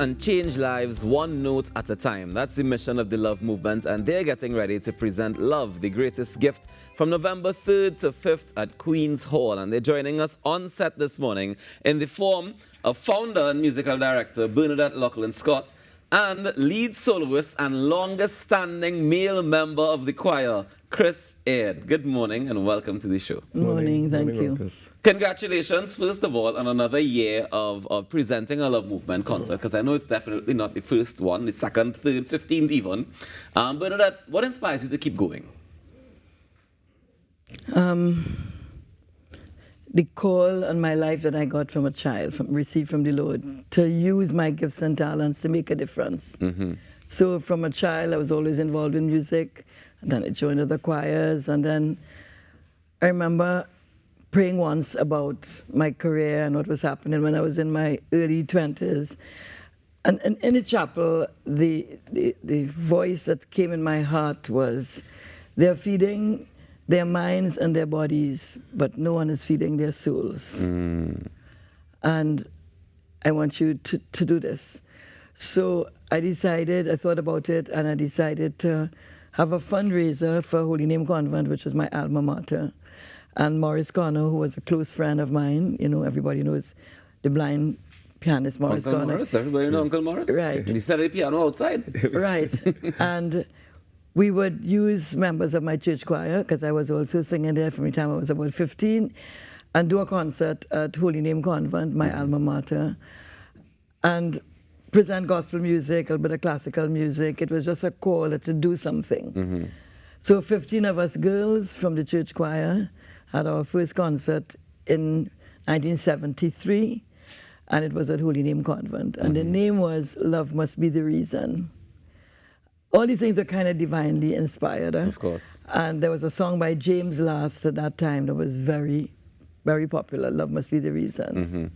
and change lives one note at a time. That's the mission of the Love Movement, and they're getting ready to present Love, the Greatest Gift, from November 3rd to 5th at Queen's Hall. And they're joining us on set this morning in the form of founder and musical director Bernadette Lachlan Scott and lead soloist and longest-standing male member of the choir, Chris Aird. Good morning and welcome to the show. Morning, thank you. Marcus. Congratulations, first of all, on another year of presenting a Love Movement concert, because I know it's definitely not the first one, the second, third, 15th even. Bernadette, what inspires you to keep going? The call on my life that I got from a child, received from the Lord, to use my gifts and talents to make a difference. So from a child, I was always involved in music, and then I joined other choirs, and then I remember praying once about my career and what was happening when I was in my early 20s. And in the chapel, the voice that came in my heart was, they're feeding their minds and their bodies, but no one is feeding their souls. And I want you to do this. So I thought about it, and I decided to have a fundraiser for Holy Name Convent, which is my alma mater. And Morris Connor, who was a close friend of mine, you know, everybody knows the blind pianist Morris Uncle Connor. Morris? Everybody know Uncle Morris? Right. He started the piano outside. Right. And we would use members of my church choir, because I was also singing there from the time I was about 15, and do a concert at Holy Name Convent, my alma mater, and present gospel music, a bit of classical music. It was just a call to do something. So 15 of us girls from the church choir had our first concert in 1973, and it was at Holy Name Convent. And the name was Love Must Be the Reason. All these things were kind of divinely inspired. Of course. And there was a song by James Last at that time that was very, very popular, Love Must Be the Reason.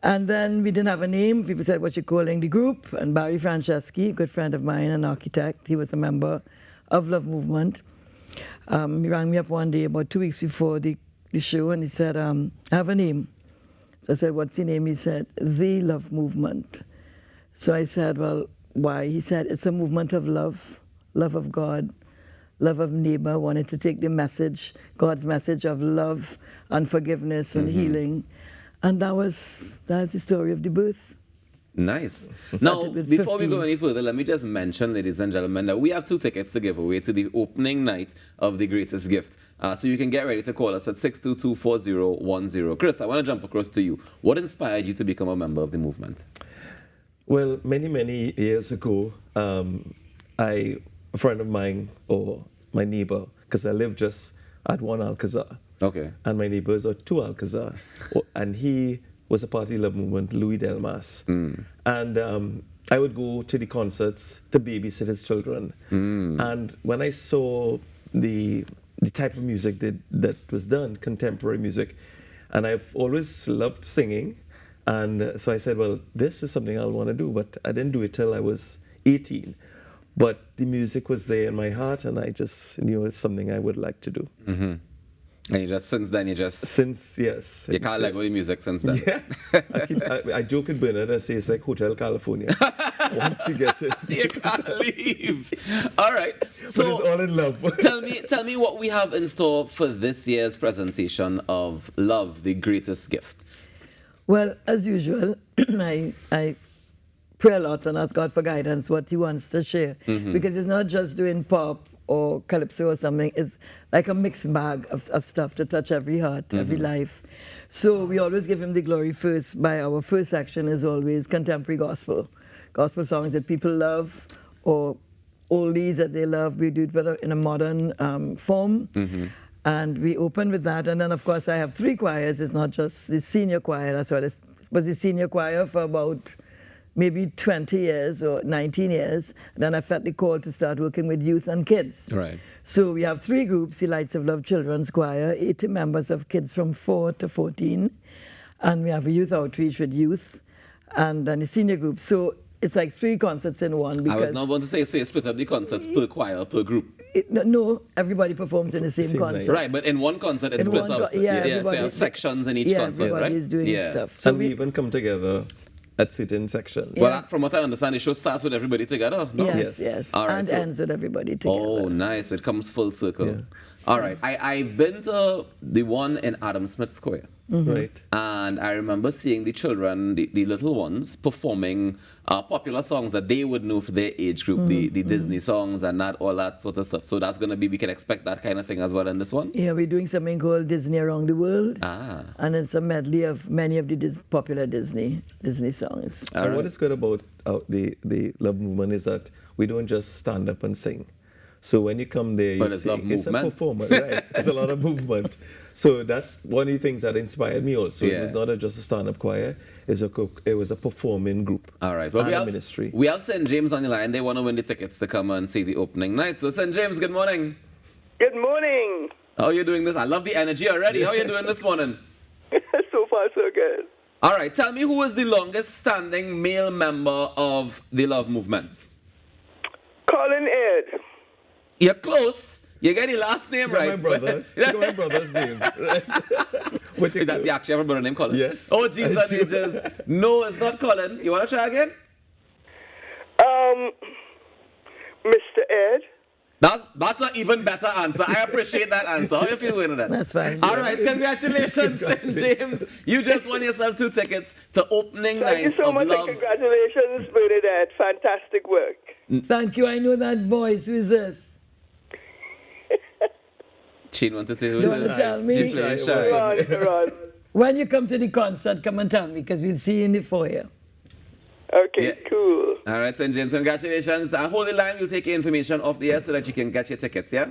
And then we didn't have a name. People said, what you calling the group? And Barry Franceschi, a good friend of mine, an architect, he was a member of Love Movement. He rang me up one day about 2 weeks before the show, and he said, I have a name. So I said, what's your name? He said, The Love Movement. So I said, well, why? He said, it's a movement of love, love of God, love of neighbor. Wanted to take the message, God's message of love and forgiveness and healing. And that's the story of the birth. Nice. Now, with before we 15. go any further, let me just mention, ladies and gentlemen, that we have 2 tickets to give away to the opening night of The Greatest Gift. So you can get ready to call us at 622-4010. Chris, I want to jump across to you. What inspired you to become a member of the movement? Well, many years ago, a friend of mine, or my neighbor, because I live just at one Alcazar, Okay. and my neighbors are 2 Alcazar, and he was a part of the Love Movement, Louis Delmas. And I would go to the concerts to babysit his children. And when I saw the type of music that was done, contemporary music, and I've always loved singing, and so I said, well, this is something I'll want to do, but I didn't do it till I was 18. But the music was there in my heart, and I just knew it's something I would like to do. And since then, Since, yes. you can't let go of the music since then. Yeah. I joke with Bernard and say it's like Hotel California. Once you get it. You can't leave. All right. But it's all in love. tell me what we have in store for this year's presentation of Love, the Greatest Gift. Well, as usual, I pray a lot and ask God for guidance, what he wants to share. Because it's not just doing pop or calypso or something. It's like a mixed bag of stuff to touch every heart, every life. So we always give him the glory first. By our first section is always contemporary gospel. Gospel songs that people love, or oldies that they love. We do it in a modern form. And we open with that. And then, of course, I have 3 choirs. It's not just the senior choir. That's what it was, the senior choir for about maybe 20 years or 19 years. Then I felt the call to start working with youth and kids. Right. So we have 3 groups, the Lights of Love Children's Choir, 80 members of kids from 4 to 14. And we have a youth outreach with youth, and then the senior group. So it's like 3 concerts in one. Because I was not about to say, so you split up the concerts per choir, per group. No, everybody performs in the same concert. Right, but in one concert it's In split one up. so you have sections in each concert, right? everybody's doing stuff. So and we even come together at certain sections. Well, from what I understand, the show starts with everybody together. No? Yes, Yes. yes. All right, and so- ends with everybody together. Oh, nice. So it comes full circle. Yeah. All right. I've been to the one in Adam Smith Square. Right. And I remember seeing the children, the little ones, performing popular songs that they would know for their age group, the Disney songs and all that sort of stuff. So that's going to be, we can expect that kind of thing as well in this one? Yeah, we're doing something called Disney Around the World. Ah. And it's a medley of many of the popular Disney songs. All And right. what is good about the Love Movement is that we don't just stand up and sing. So when you come there, you But it's sing. love It's a movement. performance, right? It's a lot of movement. So that's one of the things that inspired me also. Yeah. It was not just a stand-up choir. It was a performing group. All right. Well, and we a have, ministry. we have St. James on the line. They want to win the tickets to come and see the opening night. So, St. James, good morning. Good morning. How are you doing this? I love the energy already. How are you doing this morning? So far, so good. All right. Tell me who is the longest standing male member of the Love Movement? Colin Ed. You're close. You get the last name You got right. my brother. You got my brother's name. Right? What you Is that do? you actually have a brother named Colin? Yes. Oh, Jesus, I do. ages. No, it's not Colin. You want to try again? Mr. Ed. That's an even better answer. I appreciate that answer. How you feel with that? That's fine. All right, congratulations, St. James. You just won yourself 2 tickets to opening Thank you night so of much Love. and congratulations, Bernadette. Fantastic work. Thank you. I know that voice. Who is this? She want to say who Do you it want to is. tell me? She playing shy. Ron, Ron. When you come to the concert, come and tell me because we'll see you in the foyer. Okay, Yeah. cool. All right, St. James, congratulations. Hold the line. We'll take your information off the air so that you can get your tickets, yeah?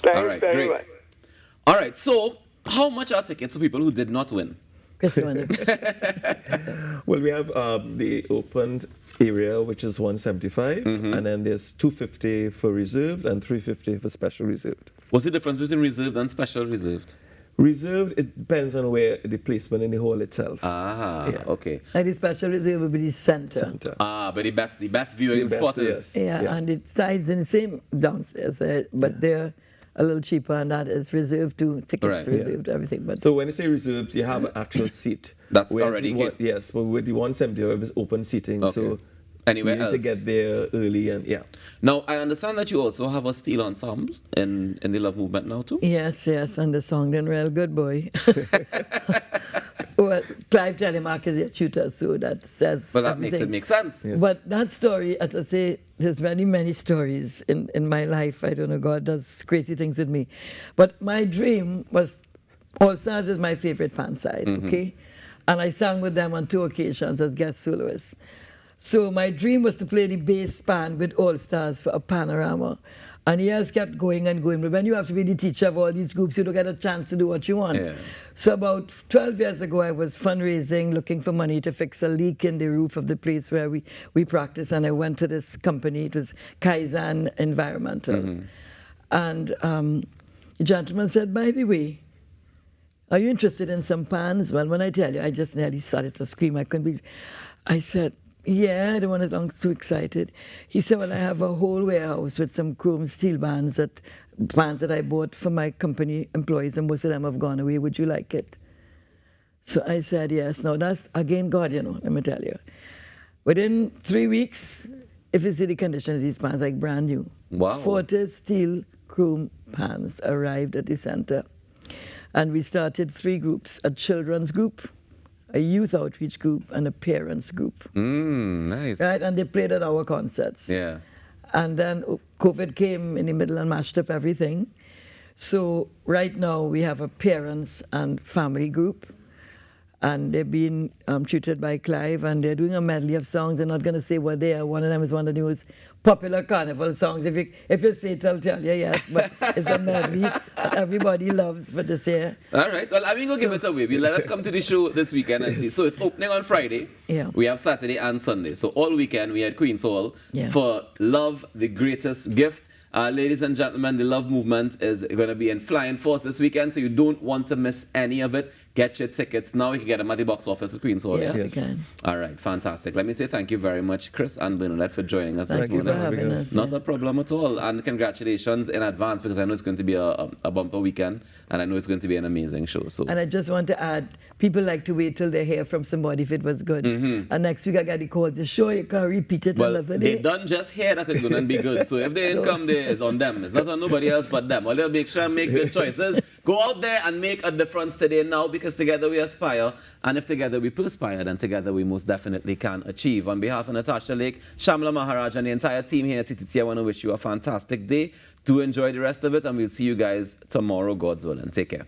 Thanks All right, very great. much. All right, so how much are tickets for people who did not win? Chris Warner. Well, we have the opened area, which is 175, and then there's 250 for reserved and 350 for special reserved. What's the difference between reserved and special reserved? Reserved, it depends on where the placement in the hall itself. Ah, Yeah. okay. And the special reserve will be the center. Center. Ah, but the best viewing The best, spot is. yes. Yeah, Yeah. and it sides in the same downstairs, but they're a little cheaper, and that is reserved to tickets, Right. Yeah. reserved everything. But So when you say reserved, you have an actual seat. That's Whereas already the one- good. Yes, but with the 175 is open seating, Okay. so Anywhere you need else? to get there early and yeah. Now, I understand that you also have a steel ensemble in the Love Movement now, too? yes, and the song done real good, boy. Well, Clive Telemark is your tutor, so that says But that makes it everything. make sense. But that story, as I say, there's many stories in my life. I don't know, God does crazy things with me. But my dream was, All Stars is my favorite fan side, okay? And I sang with them on 2 occasions as guest soloist. So my dream was to play the bass band with All Stars for a panorama. And years kept going and going. But when you have to be the teacher of all these groups, you don't get a chance to do what you want. Yeah. So about 12 years ago, I was fundraising, looking for money to fix a leak in the roof of the place where we practice. And I went to this company. It was Kaizen Environmental. And the gentleman said, by the way, are you interested in some pans? Well, when I tell you, I just nearly started to scream. I couldn't believe. I said, yeah, I don't want to sound too excited. He said, well, I have a whole warehouse with some chrome steel pans that I bought for my company employees, and most of them have gone away. Would you like it? So I said, yes. Now, that's, again, God, let me tell you. Within 3 weeks, if you see the condition of these pans, like brand new. Wow. 40 steel chrome pans arrived at the center. And we started 3 groups, a children's group, a youth outreach group, and a parents group. Nice. Right? And they played at our concerts. Yeah. And then COVID came in the middle and mashed up everything. So right now we have a parents and family group. And they're being tutored by Clive, and they're doing a medley of songs. They're not going to say what they are. One of them is one of the most popular carnival songs. If you say it, I'll tell you, yes. But it's a medley that everybody loves for this year. All right. Well, I'm going to give it away. We'll let it come to the show this weekend and see. So it's opening on Friday. Yeah. We have Saturday and Sunday. So all weekend we at Queen's Hall Yeah. for Love, the Greatest Gift. Ladies and gentlemen, the Love Movement is going to be in flying force this weekend, so you don't want to miss any of it. Get your tickets now. You can get them at the box office at Queen's Hall. Yes, Yes, you can. All right, fantastic. Let me say thank you very much, Chris and Bernadette, for joining us this Thank you for morning. having us. Not yeah. a problem at all. And congratulations in advance, because I know it's going to be a bumper weekend, and I know it's going to be an amazing show. So And I just want to add, people like to wait till they hear from somebody if it was good. And next week I got the call to show you can repeat it well, another they day. done just hear that it's going to be good. So if the income there is on them, it's not on nobody else but them. Well, they'll make sure and make good choices. Go out there and make a difference today now, because together we aspire. And if together we perspire, then together we most definitely can achieve. On behalf of Natasha Lake, Shamla Maharaj, and the entire team here at TTT, I want to wish you a fantastic day. Do enjoy the rest of it, and we'll see you guys tomorrow, God's willing. Take care.